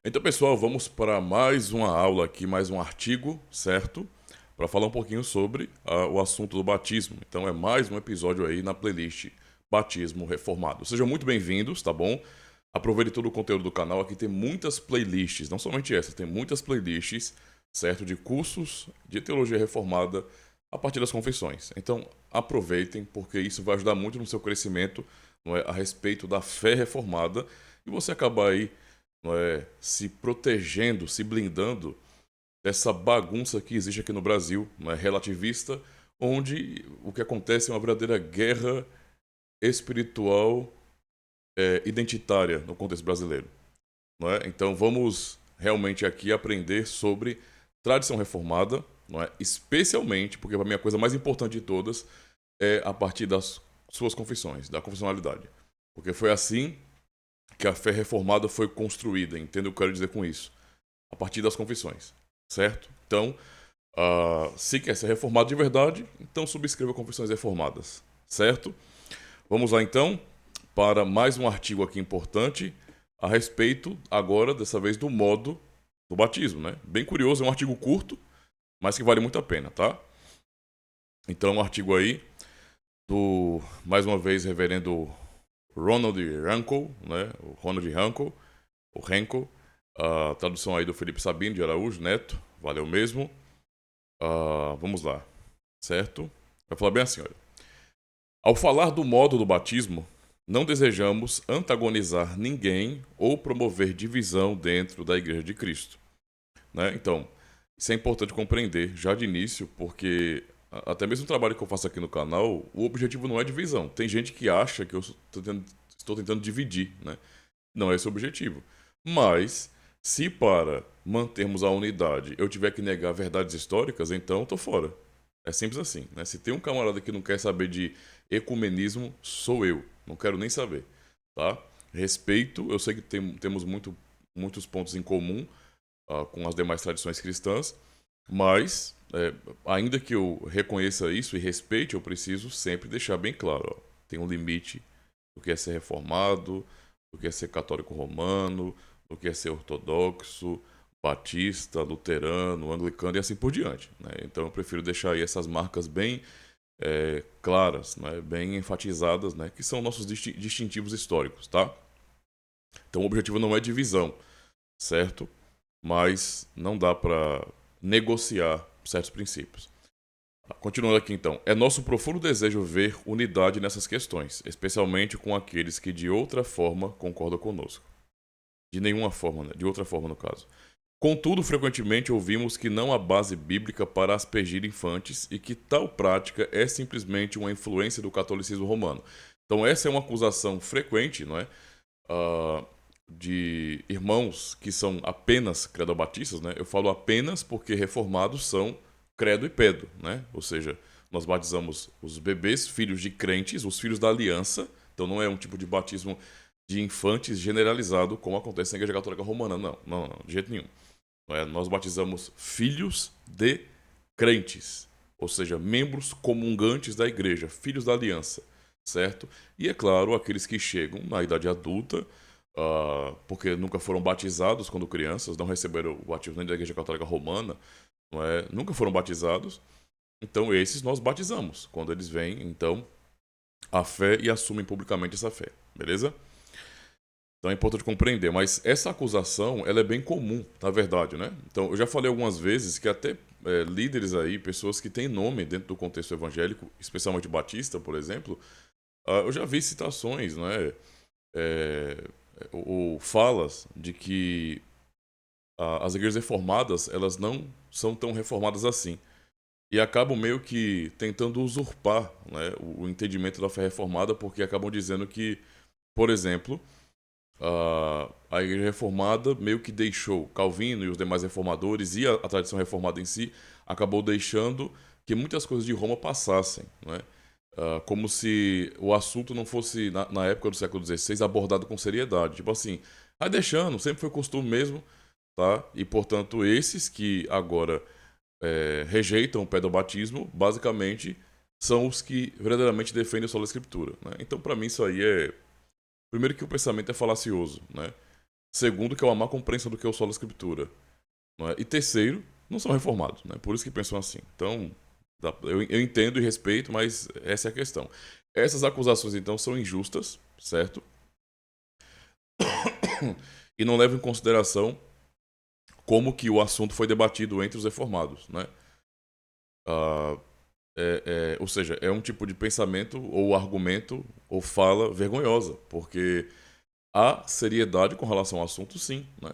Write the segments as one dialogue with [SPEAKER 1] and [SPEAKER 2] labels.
[SPEAKER 1] Então, pessoal, vamos para mais uma aula aqui, mais um artigo, certo? Para falar um pouquinho sobre o assunto do batismo. Então, é mais um episódio aí na playlist Batismo Reformado. Sejam muito bem-vindos, tá bom? Aproveite todo o conteúdo do canal. Aqui tem muitas playlists, não somente essa, tem muitas playlists, certo? De cursos de teologia reformada a partir das confissões. Então, aproveitem, porque isso vai ajudar muito no seu crescimento, não é, a respeito da fé reformada e você acabar aí, não é, se protegendo, se blindando dessa bagunça que existe aqui no Brasil, não é, relativista, onde o que acontece é uma verdadeira guerra espiritual, identitária no contexto brasileiro. Não é? Então vamos realmente aqui aprender sobre tradição reformada, não é? Especialmente, porque para mim a coisa mais importante de todas é a partir das suas confissões, da confessionalidade. Porque foi assim que a fé reformada foi construída, entende o que eu quero dizer com isso? A partir das confissões, certo? Então, se quer ser reformado de verdade, então subscreva Confissões Reformadas, certo? Vamos lá então para mais um artigo aqui importante a respeito, agora, dessa vez, do modo do batismo, né? Bem curioso, é um artigo curto, mas que vale muito a pena, tá? Então, um artigo aí do, mais uma vez, reverendo Ronald Rankle, né? O Ronald Rankle, o Renko, a tradução aí do Felipe Sabino de Araújo Neto, valeu mesmo. Vamos lá, certo? Vai falar bem assim, olha. Ao falar do modo do batismo, não desejamos antagonizar ninguém ou promover divisão dentro da Igreja de Cristo, né? Então, isso é importante compreender já de início, porque até mesmo o trabalho que eu faço aqui no canal, o objetivo não é divisão. Tem gente que acha que eu estou tentando dividir, né? Não é esse o objetivo. Mas, se para mantermos a unidade eu tiver que negar verdades históricas, então estou fora. É simples assim, né? Se tem um camarada que não quer saber de ecumenismo, sou eu. Não quero nem saber, tá? Respeito, eu sei que temos muitos pontos em comum com as demais tradições cristãs, mas, ainda que eu reconheça isso e respeite, eu preciso sempre deixar bem claro, ó, tem um limite do que é ser reformado, do que é ser católico romano, do que é ser ortodoxo, batista, luterano, anglicano e assim por diante, né? Então eu prefiro deixar aí essas marcas bem claras, né? Bem enfatizadas, né? Que são nossos distintivos históricos, tá? Então o objetivo não é divisão, certo? Mas não dá para negociar certos princípios. Continuando aqui então, é nosso profundo desejo ver unidade nessas questões, especialmente com aqueles que de outra forma concordam conosco. De nenhuma forma, né? De outra forma no caso. Contudo, frequentemente ouvimos que não há base bíblica para aspergir infantes e que tal prática é simplesmente uma influência do catolicismo romano. Então essa é uma acusação frequente, não é? Ah, de irmãos que são apenas credobatistas, né? Eu falo apenas porque reformados são credo e pedo, né? Ou seja, nós batizamos os bebês, filhos de crentes, os filhos da aliança. Então não é um tipo de batismo de infantes generalizado como acontece na Igreja Católica Romana, não, de jeito nenhum. Não é? Nós batizamos filhos de crentes, ou seja, membros comungantes da igreja, filhos da aliança, certo? E é claro, aqueles que chegam na idade adulta, porque nunca foram batizados quando crianças, não receberam o batismo nem da Igreja Católica Romana, não é? Nunca foram batizados, então esses nós batizamos, quando eles vêm, então, a fé e assumem publicamente essa fé, beleza? Então é importante compreender, mas essa acusação, ela é bem comum, na verdade, né? Então, eu já falei algumas vezes que até líderes aí, pessoas que têm nome dentro do contexto evangélico, especialmente batista, por exemplo, eu já vi citações, né? É, ou falas de que as igrejas reformadas, elas não são tão reformadas assim. E acabam meio que tentando usurpar, né, o entendimento da fé reformada, porque acabam dizendo que, por exemplo, a Igreja Reformada meio que deixou Calvino e os demais reformadores e a tradição reformada em si acabou deixando que muitas coisas de Roma passassem, né? Como se o assunto não fosse, na época do século XVI, abordado com seriedade. Tipo assim, vai deixando, sempre foi costume mesmo, tá? E, portanto, esses que agora rejeitam o pedobatismo, basicamente, são os que verdadeiramente defendem a sola escritura, né? Então, para mim, isso aí é... Primeiro que o pensamento é falacioso, né? Segundo, que é uma má compreensão do que é o solo escritura. Não é? E terceiro, não são reformados, né? Por isso que pensam assim. Então, eu entendo e respeito, mas essa é a questão. Essas acusações, então, são injustas, certo? E não levam em consideração como que o assunto foi debatido entre os reformados, né? Ah, ou seja, é um tipo de pensamento ou argumento ou fala vergonhosa, porque há seriedade com relação ao assunto, sim, né?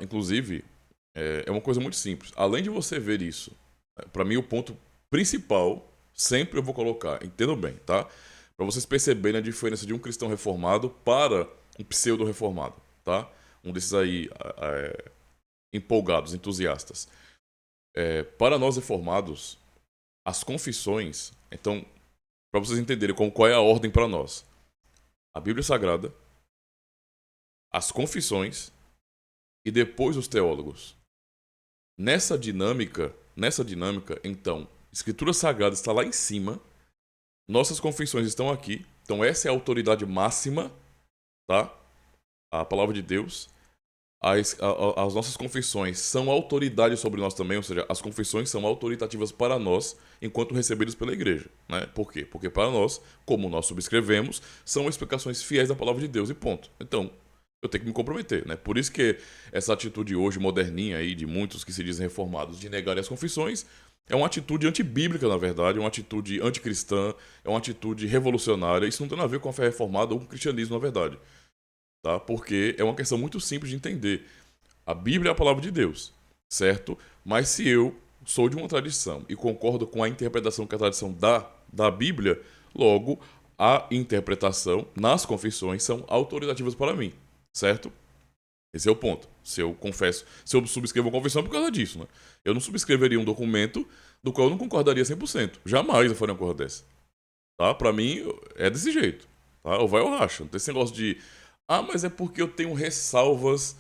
[SPEAKER 1] Inclusive, é uma coisa muito simples. Além de você ver isso, para mim o ponto principal, sempre eu vou colocar, entendam bem, tá? Para vocês perceberem a diferença de um cristão reformado para um pseudo-reformado, tá? Um desses aí empolgados, entusiastas. Para nós reformados, as confissões, então, para vocês entenderem qual é a ordem para nós. A Bíblia Sagrada, as confissões e depois os teólogos. Nessa dinâmica, então, Escritura Sagrada está lá em cima, nossas confissões estão aqui, então essa é a autoridade máxima, tá? A palavra de Deus. As nossas confissões são autoridade sobre nós também, ou seja, as confissões são autoritativas para nós enquanto recebidas pela igreja, né? Por quê? Porque para nós, como nós subscrevemos, são explicações fiéis da palavra de Deus e ponto. Então, eu tenho que me comprometer, né? Por isso que essa atitude hoje moderninha aí de muitos que se dizem reformados de negarem as confissões é uma atitude antibíblica, na verdade, é uma atitude anticristã, é uma atitude revolucionária. Isso não tem nada a ver com a fé reformada ou com o cristianismo, na verdade, tá? Porque é uma questão muito simples de entender. A Bíblia é a palavra de Deus, certo? Mas se eu sou de uma tradição e concordo com a interpretação que a tradição dá da Bíblia, logo a interpretação nas confissões são autoritativas para mim, certo? Esse é o ponto. Se eu subscrevo uma confissão é por causa disso, né? Eu não subscreveria um documento do qual eu não concordaria 100%. Jamais eu faria uma coisa dessa. Tá? Pra mim, é desse jeito. Tá? Ou vai ou racha. Não tem esse negócio de mas é porque eu tenho ressalvas.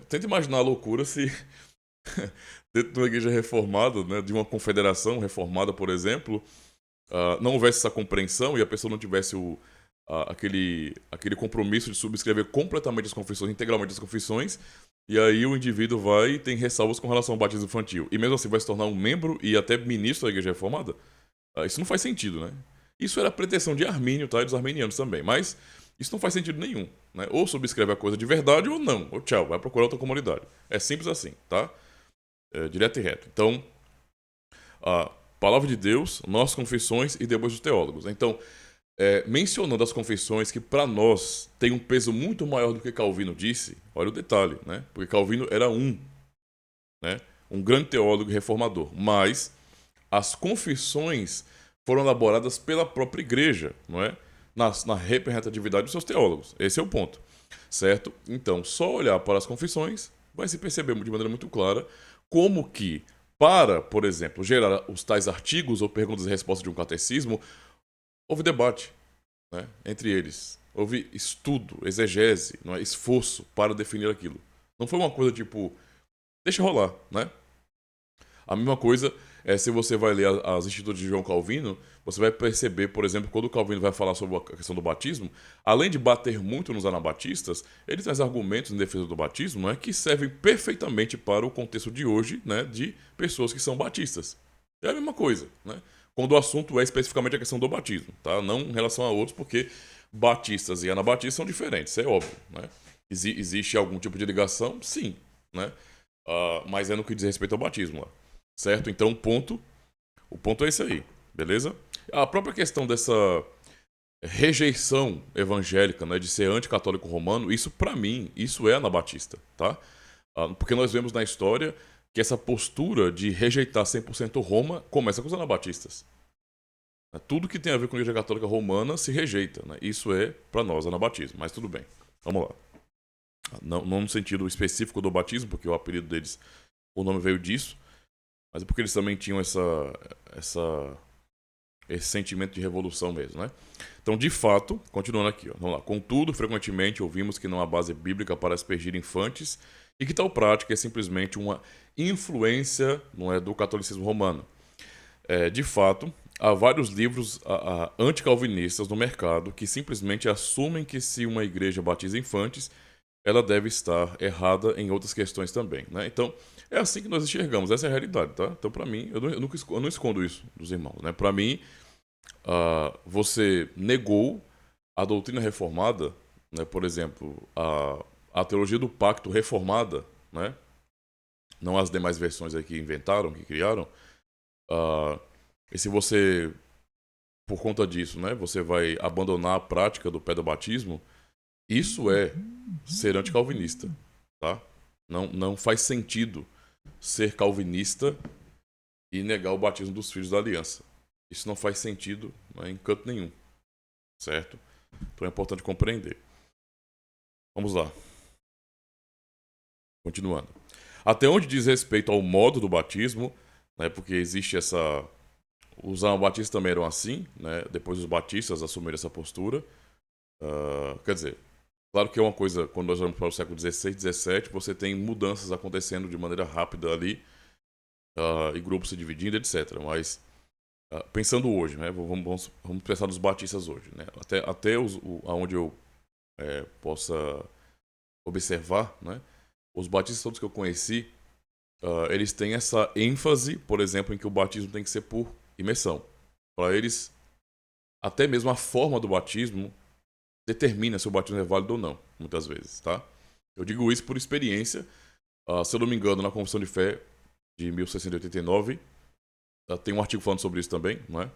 [SPEAKER 1] Tenta imaginar a loucura se dentro de uma igreja reformada, né, de uma confederação reformada, por exemplo, não houvesse essa compreensão e a pessoa não tivesse aquele compromisso de subscrever completamente as confissões, integralmente as confissões, e aí o indivíduo vai e tem ressalvas com relação ao batismo infantil. E mesmo assim vai se tornar um membro e até ministro da igreja reformada? Isso não faz sentido, né? Isso era a pretensão de Armínio, tá? E dos arminianos também. Mas isso não faz sentido nenhum, né? Ou subscreve a coisa de verdade ou não. Ou tchau, vai procurar outra comunidade. É simples assim, tá? Direto e reto. Então, a palavra de Deus, nossas confissões e depois os teólogos. Então, mencionando as confissões que para nós tem um peso muito maior do que Calvino disse, olha o detalhe, né? Porque Calvino era né? Um grande teólogo e reformador. Mas as confissões foram elaboradas pela própria igreja, não é? Na representatividade dos seus teólogos. Esse é o ponto, certo? Então, só olhar para as confissões vai se perceber de maneira muito clara como que, para, por exemplo, gerar os tais artigos ou perguntas e respostas de um catecismo, houve debate, né, entre eles. Houve estudo, exegese, não é? Esforço para definir aquilo. Não foi uma coisa tipo, deixa rolar, né? A mesma coisa se você vai ler as Institutas de João Calvino, você vai perceber, por exemplo, quando o Calvino vai falar sobre a questão do batismo, além de bater muito nos anabatistas, ele traz argumentos em defesa do batismo, né, que servem perfeitamente para o contexto de hoje, né, de pessoas que são batistas. É a mesma coisa, né? Quando o assunto é especificamente a questão do batismo, tá? Não em relação a outros, porque batistas e anabatistas são diferentes, isso é óbvio, né? Existe algum tipo de ligação? Sim, né? Mas é no que diz respeito ao batismo lá. Certo? Então o ponto é esse aí, beleza? A própria questão dessa rejeição evangélica, né, de ser anticatólico romano, isso pra mim, isso é anabatista, tá? Porque nós vemos na história que essa postura de rejeitar 100% Roma começa com os anabatistas. Tudo que tem a ver com a Igreja Católica Romana se rejeita, né? Isso é pra nós anabatismo, mas tudo bem. Vamos lá. Não no sentido específico do batismo, porque o apelido deles, o nome veio disso, mas é porque eles também tinham esse sentimento de revolução mesmo, né? Então, de fato, continuando aqui, ó, vamos lá. Contudo, frequentemente ouvimos que não há base bíblica para aspergir infantes e que tal prática é simplesmente uma influência, não é, do catolicismo romano. De fato, há vários livros anticalvinistas no mercado que simplesmente assumem que se uma igreja batiza infantes, ela deve estar errada em outras questões também, né? Então, é assim que nós enxergamos, essa é a realidade, tá? Então, para mim, eu não escondo isso dos irmãos, né? Para mim, você negou a doutrina reformada, né? Por exemplo, a teologia do pacto reformada, né? Não as demais versões aí que inventaram, que criaram. ah, e se você, por conta disso, né, você vai abandonar a prática do pedobatismo, isso é ser anticalvinista, tá? Não faz sentido ser calvinista e negar o batismo dos filhos da aliança. Isso não faz sentido, né, em canto nenhum, certo? Então é importante compreender. Vamos lá. Continuando. Até onde diz respeito ao modo do batismo, né, porque existe essa... Os anabatistas também eram assim, né? Depois os batistas assumiram essa postura. Quer dizer, claro que é uma coisa, quando nós vamos para o século XVI, XVII, você tem mudanças acontecendo de maneira rápida ali, e grupos se dividindo, etc. Mas, pensando hoje, né? Vamos pensar nos batistas hoje, né? Até aonde eu possa observar, né? Os batistas todos que eu conheci, eles têm essa ênfase, por exemplo, em que o batismo tem que ser por imersão. Para eles, até mesmo a forma do batismo determina se o batismo é válido ou não, muitas vezes, tá? Eu digo isso por experiência. Se eu não me engano, na Confissão de Fé de 1689, tem um artigo falando sobre isso também, não é?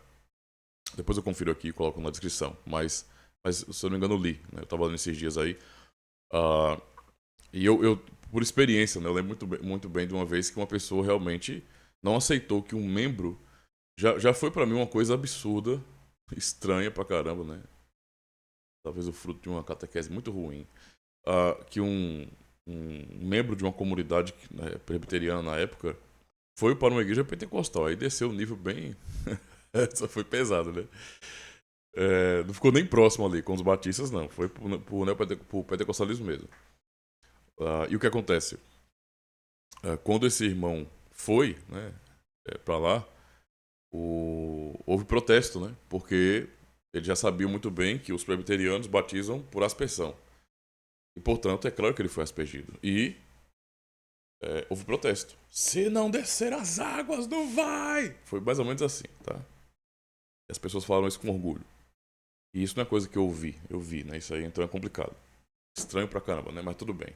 [SPEAKER 1] Depois eu confiro aqui e coloco na descrição. Mas se eu não me engano, eu li, né? Eu estava lendo esses dias aí. Uh, e eu, por experiência, né? Eu lembro muito bem de uma vez que uma pessoa realmente não aceitou que um membro... Já foi para mim uma coisa absurda, estranha pra caramba, né? Talvez o fruto de uma catequese muito ruim. Que um membro de uma comunidade, né, presbiteriana na época foi para uma igreja pentecostal. Aí desceu o nível bem... Só foi pesado, né? Não ficou nem próximo ali com os batistas, não. Foi pro pentecostalismo mesmo. E o que acontece? Quando esse irmão foi, né, para lá, houve protesto, né? Porque ele já sabia muito bem que os presbiterianos batizam por aspersão. E, portanto, é claro que ele foi aspergido. E houve protesto. Se não descer as águas, não vai! Foi mais ou menos assim, tá? E as pessoas falaram isso com orgulho. E isso não é coisa que eu vi, né? Isso aí então é complicado. Estranho pra caramba, né? Mas tudo bem.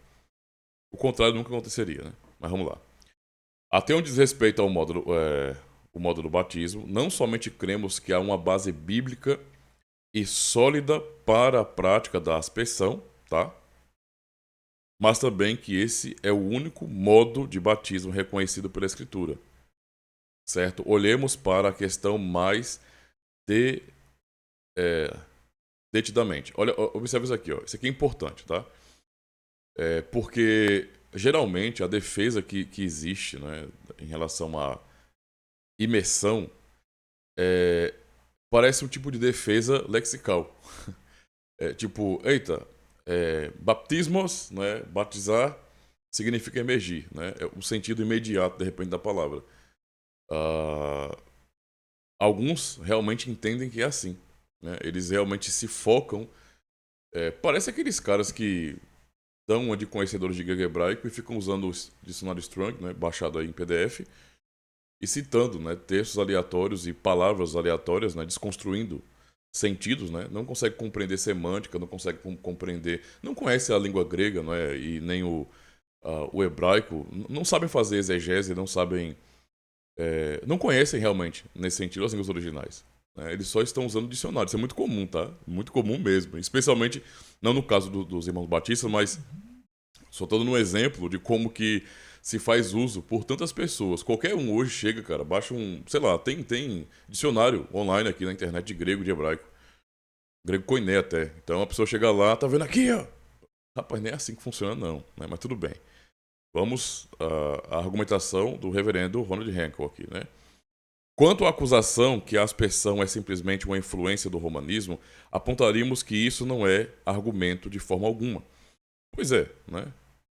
[SPEAKER 1] O contrário nunca aconteceria, né? Mas vamos lá. Até onde diz respeito ao o modo do batismo, não somente cremos que há uma base bíblica e sólida para a prática da aspersão, tá? Mas também que esse é o único modo de batismo reconhecido pela Escritura. Certo? Olhemos para a questão mais de, detidamente. Olha, observe isso aqui, ó. Isso aqui é importante, tá? Porque geralmente a defesa que existe, né, em relação à imersão parece um tipo de defesa lexical. Tipo, eita, baptismos, né, batizar significa emergir, né? É o sentido imediato, de repente, da palavra. Alguns realmente entendem que é assim, né? Eles realmente se focam. Parece aqueles caras que dão uma de conhecedores de grego hebraico e ficam usando o dicionário Strong, né, baixado aí em PDF, e citando, né, textos aleatórios e palavras aleatórias, né, desconstruindo sentidos, né? Não consegue compreender semântica, não consegue compreender, não conhece a língua grega, né, e nem o hebraico, não sabem fazer exegese, não sabem, não conhecem realmente nesse sentido as línguas originais. Né? Eles só estão usando dicionário. Isso é muito comum, tá? Muito comum mesmo. Especialmente, não no caso dos irmãos batistas, mas só tô dando um exemplo de como que se faz uso por tantas pessoas. Qualquer um hoje chega, cara, baixa sei lá, tem dicionário online aqui na internet de grego e de hebraico. Grego koiné até. Então a pessoa chega lá, tá vendo aqui, ó. Rapaz, nem é assim que funciona não, né? Mas tudo bem. Vamos à argumentação do reverendo Ronald Henkel aqui, né? Quanto à acusação que a aspersão é simplesmente uma influência do romanismo, apontaríamos que isso não é argumento de forma alguma. Pois é, né?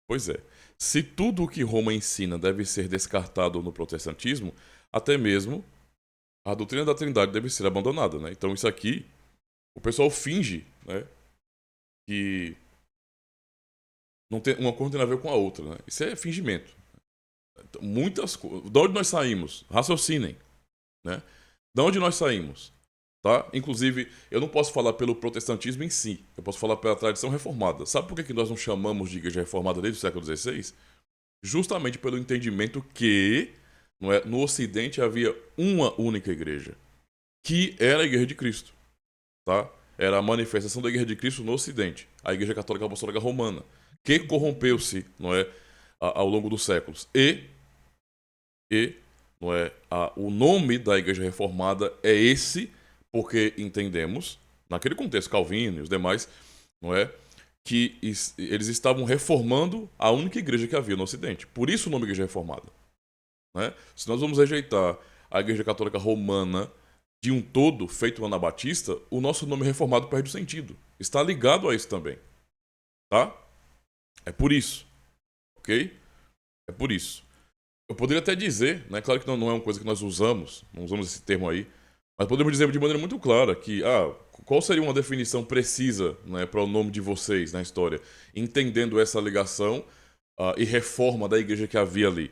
[SPEAKER 1] Pois é. Se tudo o que Roma ensina deve ser descartado no protestantismo, até mesmo a doutrina da Trindade deve ser abandonada, né? Então isso aqui, o pessoal finge, né, que Não tem, uma coisa não tem a ver com a outra, né? Isso é fingimento. Então, muitas coisas. De onde nós saímos? Raciocinem, né? De onde nós saímos? Tá? Inclusive, eu não posso falar pelo protestantismo em si. Eu posso falar pela tradição reformada. Sabe por que nós não chamamos de igreja reformada desde o século XVI? Justamente pelo entendimento que não é, no Ocidente havia uma única igreja, que era a Igreja de Cristo. Tá? Era a manifestação da Igreja de Cristo no Ocidente, a Igreja Católica Apostólica Romana, que corrompeu-se, não é, ao longo dos séculos. E não é, o nome da Igreja Reformada é esse, porque entendemos, naquele contexto, Calvino e os demais, não é, que eles estavam reformando a única igreja que havia no Ocidente. Por isso o nome Igreja Reformada. Né? Se nós vamos rejeitar a Igreja Católica Romana de um todo, feito anabatista, o nosso nome reformado perde o sentido. Está ligado a isso também. Tá? É por isso. Ok? É por isso. Eu poderia até dizer, né? Claro que não é uma coisa que nós usamos, não usamos esse termo aí, mas podemos dizer de maneira muito clara que, qual seria uma definição precisa, né, para o nome de vocês na história, entendendo essa ligação e reforma da igreja que havia ali?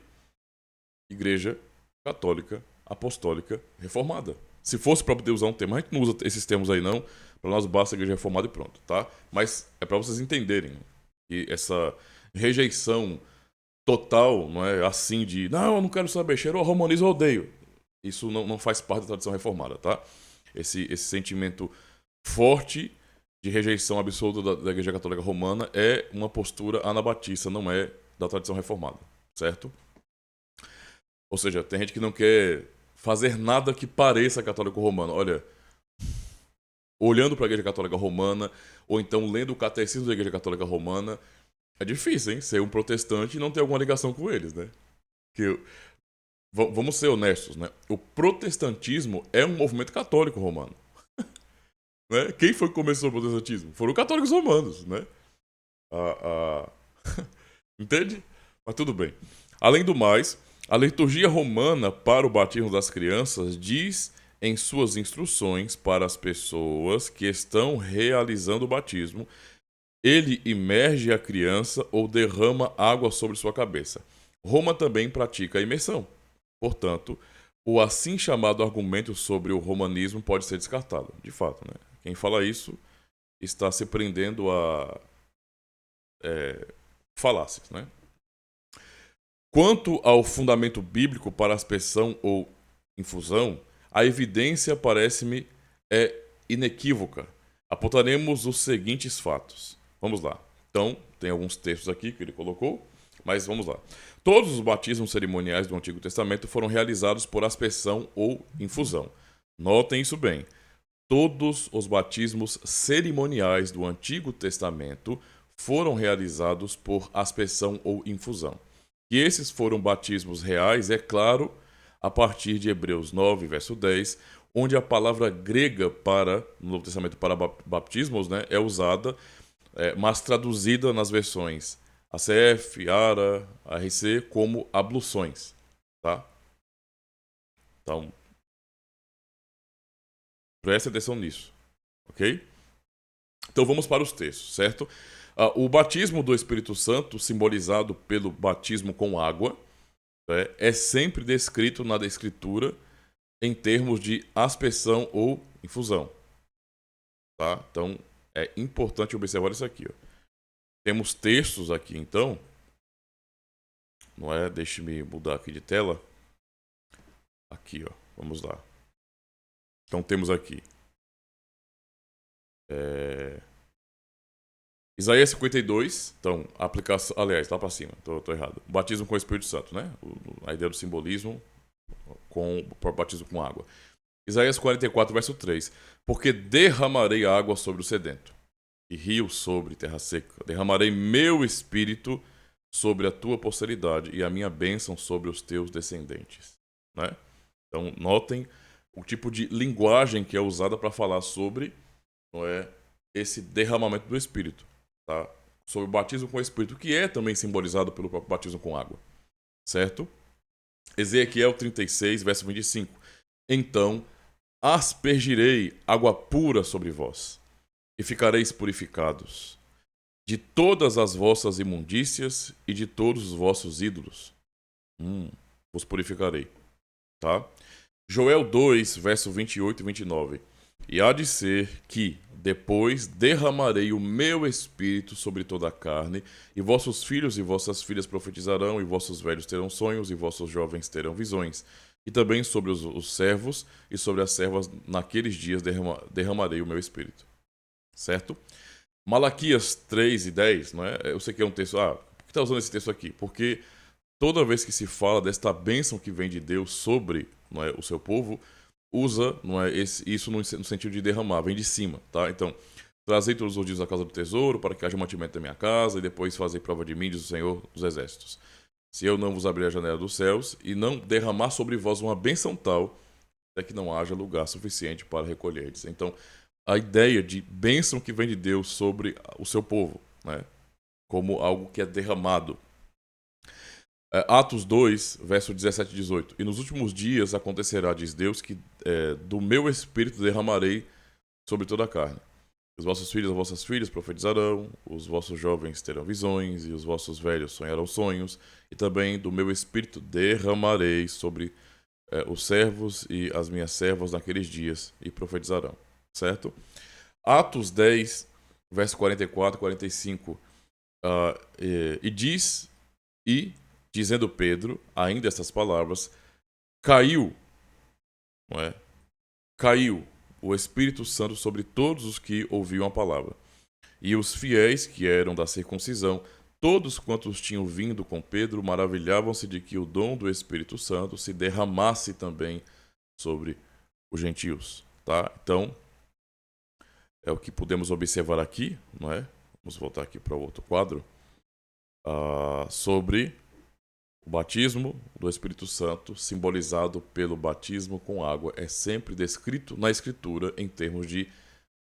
[SPEAKER 1] Igreja Católica Apostólica Reformada. Se fosse para poder usar um termo, a gente não usa esses termos aí não, para nós basta a igreja reformada e pronto, tá? Mas é para vocês entenderem que essa rejeição total, não é assim de, não, eu não quero saber, cheiro, romanismo, eu odeio. Isso não faz parte da tradição reformada, tá? Esse sentimento forte de rejeição absoluta da Igreja Católica Romana é uma postura anabatista, não é da tradição reformada, certo? Ou seja, tem gente que não quer fazer nada que pareça católico romano. Olha, olhando para a Igreja Católica Romana, ou então lendo o Catecismo da Igreja Católica Romana, é difícil, hein? Ser um protestante e não ter alguma ligação com eles, né? Vamos ser honestos, né? O protestantismo é um movimento católico romano. Né? Quem foi que começou o protestantismo? Foram católicos romanos, né? Entende? Mas tudo bem. Além do mais, a liturgia romana para o batismo das crianças diz em suas instruções para as pessoas que estão realizando o batismo: ele imerge a criança ou derrama água sobre sua cabeça. Roma também pratica a imersão. Portanto, o assim chamado argumento sobre o romanismo pode ser descartado. De fato, né? Quem fala isso está se prendendo a falácias, né? Quanto ao fundamento bíblico para aspersão ou infusão, a evidência parece-me inequívoca. Apontaremos os seguintes fatos. Vamos lá. Então, tem alguns textos aqui que ele colocou, mas vamos lá. Todos os batismos cerimoniais do Antigo Testamento foram realizados por aspersão ou infusão. Notem isso bem. Todos os batismos cerimoniais do Antigo Testamento foram realizados por aspersão ou infusão. E esses foram batismos reais, é claro, a partir de Hebreus 9, verso 10, onde a palavra grega no Novo Testamento para batismos, né, é usada, mas traduzida nas versões ACF, ARA, ARC, como abluções. Tá? Então, preste atenção nisso. Ok? Então vamos para os textos, certo? O batismo do Espírito Santo, simbolizado pelo batismo com água, é sempre descrito na Escritura em termos de aspersão ou infusão. Tá? Então, é importante observar isso aqui. Ó. Temos textos aqui, então. Não é? Deixe-me mudar aqui de tela. Aqui, ó. Vamos lá. Então, temos aqui. Isaías 52, então, aplicação. Aliás, lá para cima, tô errado. Batismo com o Espírito Santo, né? A ideia do simbolismo com o batismo com água. Isaías 44, verso 3. Porque derramarei água sobre o sedento, e rios sobre terra seca. Derramarei meu espírito sobre a tua posteridade, e a minha bênção sobre os teus descendentes. Né? Então, notem o tipo de linguagem que é usada para falar sobre, não é, esse derramamento do espírito. Tá? Sobre o batismo com o Espírito, que é também simbolizado pelo próprio batismo com água. Certo? Ezequiel 36, verso 25. Então aspergirei água pura sobre vós, e ficareis purificados. de todas as vossas imundícias e de todos os vossos ídolos. Vos purificarei. Tá? Joel 2, verso 28 e 29. E há de ser que, depois, derramarei o meu espírito sobre toda a carne, e vossos filhos e vossas filhas profetizarão, e vossos velhos terão sonhos, e vossos jovens terão visões. E também sobre os servos e sobre as servas, naqueles dias derramarei o meu espírito. Certo? Malaquias 3 e 10, não é? Eu sei que é um texto... por que está usando esse texto aqui? Porque toda vez que se fala desta bênção que vem de Deus sobre, não é, o seu povo, usa, não é, isso no sentido de derramar, vem de cima, tá? Então, trazei todos os dias a casa do tesouro, para que haja mantimento da minha casa, e depois fazei prova de mim, diz o Senhor dos Exércitos. Se eu não vos abrir a janela dos céus, e não derramar sobre vós uma bênção tal, até que não haja lugar suficiente para recolherdes. Então, a ideia de bênção que vem de Deus sobre o seu povo, né? Como algo que é derramado. Atos 2, verso 17 e 18. E nos últimos dias acontecerá, diz Deus, que do meu espírito derramarei sobre toda a carne. Os vossos filhos e as vossas filhas profetizarão, os vossos jovens terão visões, e os vossos velhos sonharão sonhos, e também do meu espírito derramarei sobre os servos e as minhas servas naqueles dias, e profetizarão. Certo? Atos 10, verso 44 e 45. Dizendo Pedro, ainda essas palavras, caiu, não é? Caiu o Espírito Santo sobre todos os que ouviam a palavra. E os fiéis, que eram da circuncisão, todos quantos tinham vindo com Pedro, maravilhavam-se de que o dom do Espírito Santo se derramasse também sobre os gentios. Tá? Então, é o que podemos observar aqui, não é? Vamos voltar aqui para o outro quadro. Sobre o batismo do Espírito Santo, simbolizado pelo batismo com água, é sempre descrito na Escritura em termos de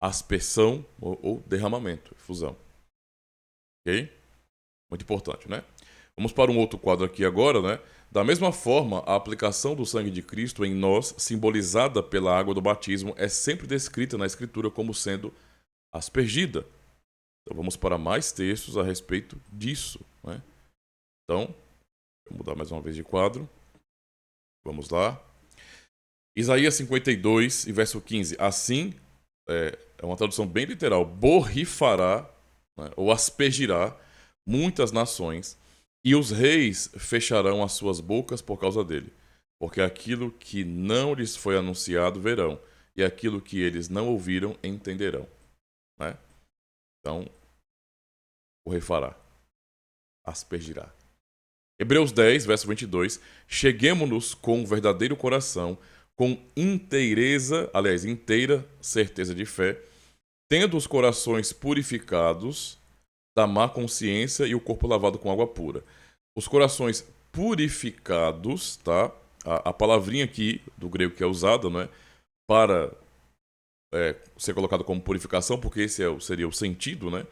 [SPEAKER 1] aspersão ou derramamento, fusão. Ok? Muito importante, né? Vamos para um outro quadro aqui agora, né? Da mesma forma, a aplicação do sangue de Cristo em nós, simbolizada pela água do batismo, é sempre descrita na Escritura como sendo aspergida. Então vamos para mais textos a respeito disso, né? Então, vou mudar mais uma vez de quadro. Vamos lá. Isaías 52, e verso 15. Assim, é uma tradução bem literal, borrifará, né, ou aspergirá muitas nações, e os reis fecharão as suas bocas por causa dele. Porque aquilo que não lhes foi anunciado verão, e aquilo que eles não ouviram entenderão. Né? Então, borrifará, aspergirá. Hebreus 10, verso 22. Cheguemo-nos com um verdadeiro coração, com inteira certeza de fé, tendo os corações purificados da má consciência e o corpo lavado com água pura. Os corações purificados, tá? A palavrinha aqui do grego que é usada, né, para ser colocado como purificação, porque esse seria o sentido, né?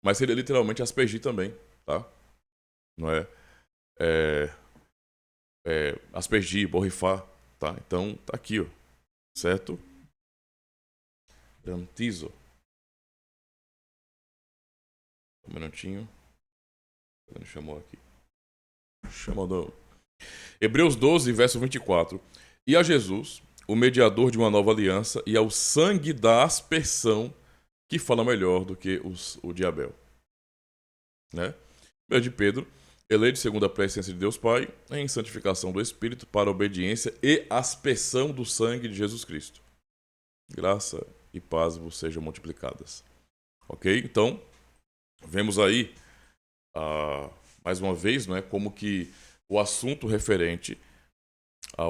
[SPEAKER 1] Mas seria literalmente aspergir também, tá? Não é? Aspergir, borrifar, tá? Então, tá aqui, ó. Certo? Dantizo. Um minutinho. Ele chamou aqui. Chamou. Hebreus 12, verso 24. E a Jesus, o mediador de uma nova aliança, e ao sangue da aspersão, que fala melhor do que o de Abel. Né? Meu de Pedro, eleito segundo a presciência de Deus Pai, em santificação do Espírito, para a obediência e aspersão do sangue de Jesus Cristo. Graça e paz vos sejam multiplicadas. Ok? Então, vemos aí, mais uma vez, né, como que o assunto referente à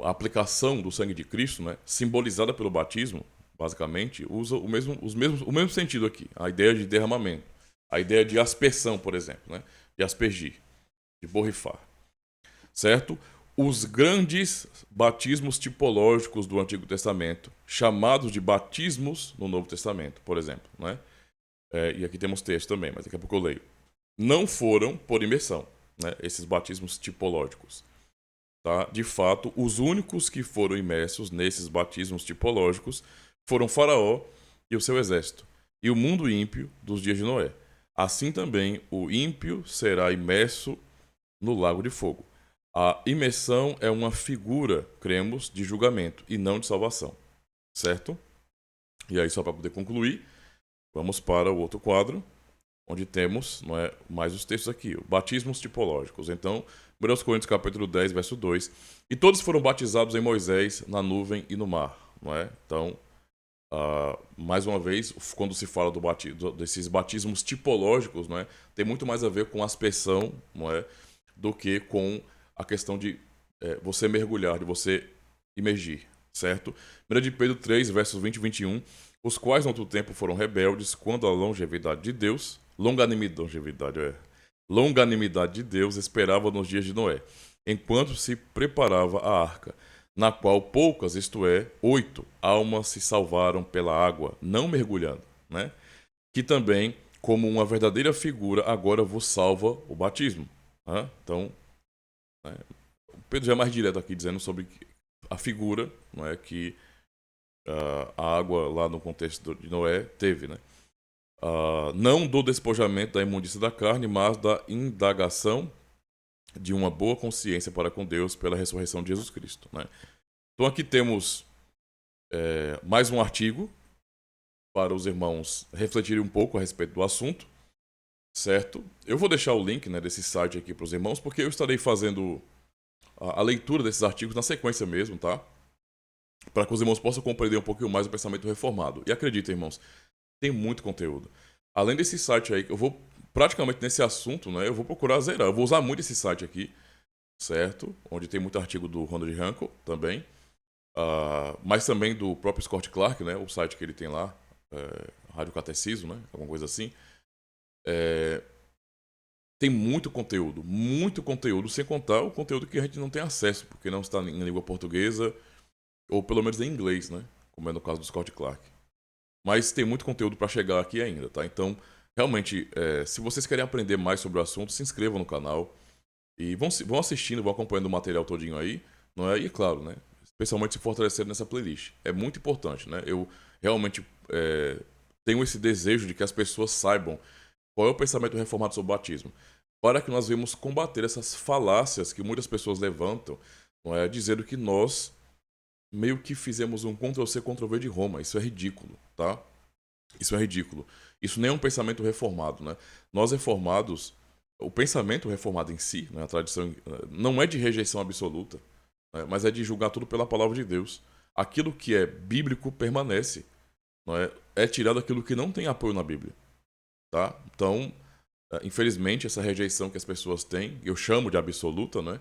[SPEAKER 1] aplicação do sangue de Cristo, né, simbolizada pelo batismo, basicamente, usa o mesmo sentido aqui. A ideia de derramamento. A ideia de aspersão, por exemplo, né, de aspergir, de borrifar. Certo? Os grandes batismos tipológicos do Antigo Testamento, chamados de batismos no Novo Testamento, por exemplo, né? E aqui temos texto também, mas daqui a pouco eu leio. Não foram por imersão, né? Esses batismos tipológicos. Tá? De fato, os únicos que foram imersos nesses batismos tipológicos foram Faraó e o seu exército, e o mundo ímpio dos dias de Noé. assim também o ímpio será imerso no lago de fogo. A imersão é uma figura, cremos, de julgamento e não de salvação, certo? E aí, só para poder concluir, vamos para o outro quadro, onde temos, não é, mais os textos aqui, batismos tipológicos. Então, 1 Coríntios capítulo 10, verso 2. E todos foram batizados em Moisés, na nuvem e no mar. Não é? Então, mais uma vez, quando se fala desses batismos tipológicos, não é, tem muito mais a ver com aspersão, não é, do que com a questão de você mergulhar, de você imergir, certo? 1 de Pedro 3, versos 20 e 21. Os quais no outro tempo foram rebeldes quando a longevidade de Deus, longanimidade de Deus esperava nos dias de Noé, enquanto se preparava a arca, na qual poucas, isto é, 8 almas se salvaram pela água, não mergulhando, né? Que também, como uma verdadeira figura, agora vos salva o batismo. Né? Então, né? O Pedro já é mais direto aqui, dizendo sobre a figura, não é, que a água lá no contexto de Noé teve, né? Não do despojamento da imundícia da carne, mas da indagação de uma boa consciência para com Deus pela ressurreição de Jesus Cristo, né? Então aqui temos mais um artigo para os irmãos refletirem um pouco a respeito do assunto, certo? Eu vou deixar o link, né, desse site aqui para os irmãos, porque eu estarei fazendo a leitura desses artigos na sequência mesmo, tá? Para que os irmãos possam compreender um pouquinho mais o pensamento reformado. E acreditem, irmãos, tem muito conteúdo. Além desse site aí, eu vou praticamente nesse assunto, né? Eu vou procurar zerar. Eu vou usar muito esse site aqui, certo? Onde tem muito artigo do Ronald Hankel também. Mas também do próprio Scott Clark, né? O site que ele tem lá, Rádio Catecismo, né? Alguma coisa assim. Tem muito conteúdo, sem contar o conteúdo que a gente não tem acesso, porque não está em língua portuguesa, ou pelo menos em inglês, né? Como é no caso do Scott Clark. Mas tem muito conteúdo para chegar aqui ainda, tá? Então, realmente, se vocês querem aprender mais sobre o assunto, se inscrevam no canal e vão assistindo, vão acompanhando o material todinho aí, não é? E claro, né? Especialmente se fortalecendo nessa playlist. É muito importante, né? Eu realmente tenho esse desejo de que as pessoas saibam qual é o pensamento reformado sobre o batismo, para que nós venhamos combater essas falácias que muitas pessoas levantam, não é? Dizendo que nós meio que fizemos um Ctrl-C, Ctrl-V de Roma. Isso é ridículo, tá? Isso é ridículo. Isso nem é um pensamento reformado, né? Nós reformados, o pensamento reformado em si, né, a tradição, não é de rejeição absoluta, né, mas é de julgar tudo pela palavra de Deus. Aquilo que é bíblico permanece, não é? É tirado aquilo que não tem apoio na Bíblia, tá? Então, infelizmente, essa rejeição que as pessoas têm, eu chamo de absoluta, né?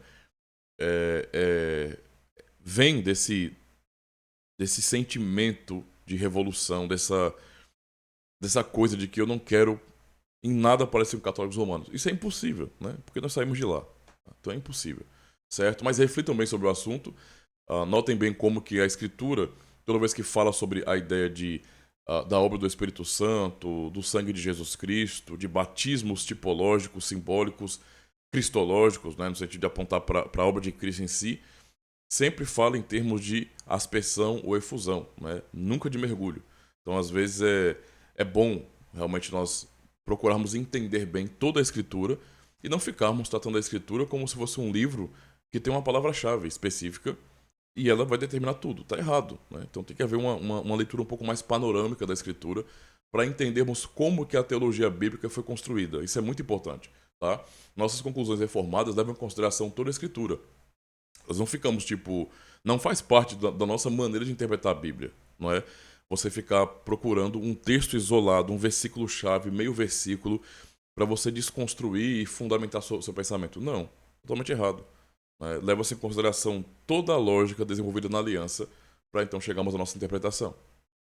[SPEAKER 1] Vem desse sentimento de revolução, dessa coisa de que eu não quero em nada parecer com católicos romanos. Isso é impossível, né? Porque nós saímos de lá. Então é impossível, certo? Mas reflitam bem sobre o assunto. Notem bem como que a Escritura, toda vez que fala sobre a ideia da obra do Espírito Santo, do sangue de Jesus Cristo, de batismos tipológicos, simbólicos, cristológicos, né? No sentido de apontar para a obra de Cristo em si, sempre fala em termos de aspersão ou efusão, né? Nunca de mergulho. Então, às vezes, é bom realmente nós procurarmos entender bem toda a Escritura e não ficarmos tratando a Escritura como se fosse um livro que tem uma palavra-chave específica e ela vai determinar tudo. Está errado, né? Então tem que haver uma leitura um pouco mais panorâmica da Escritura para entendermos como que a teologia bíblica foi construída. Isso é muito importante, tá? Nossas conclusões reformadas levam em consideração toda a Escritura. Nós não ficamos, não faz parte da nossa maneira de interpretar a Bíblia, não é? Você ficar procurando um texto isolado, um versículo-chave, meio versículo, para você desconstruir e fundamentar seu pensamento. Não, totalmente errado. Né? Leva-se em consideração toda a lógica desenvolvida na aliança, para então chegarmos à nossa interpretação,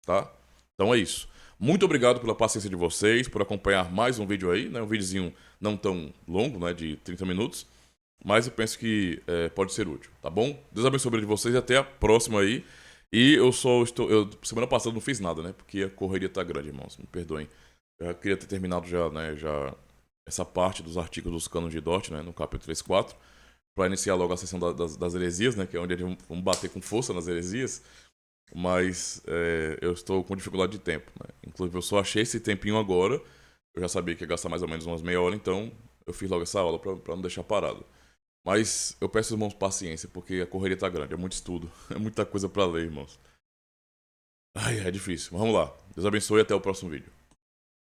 [SPEAKER 1] tá? Então é isso. Muito obrigado pela paciência de vocês, por acompanhar mais um vídeo aí, né? Um videozinho não tão longo, né? De 30 minutos. Mas eu penso que pode ser útil, tá bom? Deus abençoe a vida de vocês e até a próxima aí. E semana passada não fiz nada, né? Porque a correria tá grande, irmãos. Me perdoem. Eu queria ter terminado já, né? Essa parte dos artigos dos cânones de Dort, né? No capítulo 3 e 4. Para iniciar logo a sessão das heresias, né? Que é onde a gente vamos bater com força nas heresias. Mas eu estou com dificuldade de tempo, né? Inclusive, eu só achei esse tempinho agora. Eu já sabia que ia gastar mais ou menos umas meia hora, então eu fiz logo essa aula pra não deixar parado. Mas eu peço, irmãos, paciência, porque a correria tá grande, é muito estudo, é muita coisa pra ler, irmãos. Ai, é difícil. Mas vamos lá. Deus abençoe e até o próximo vídeo.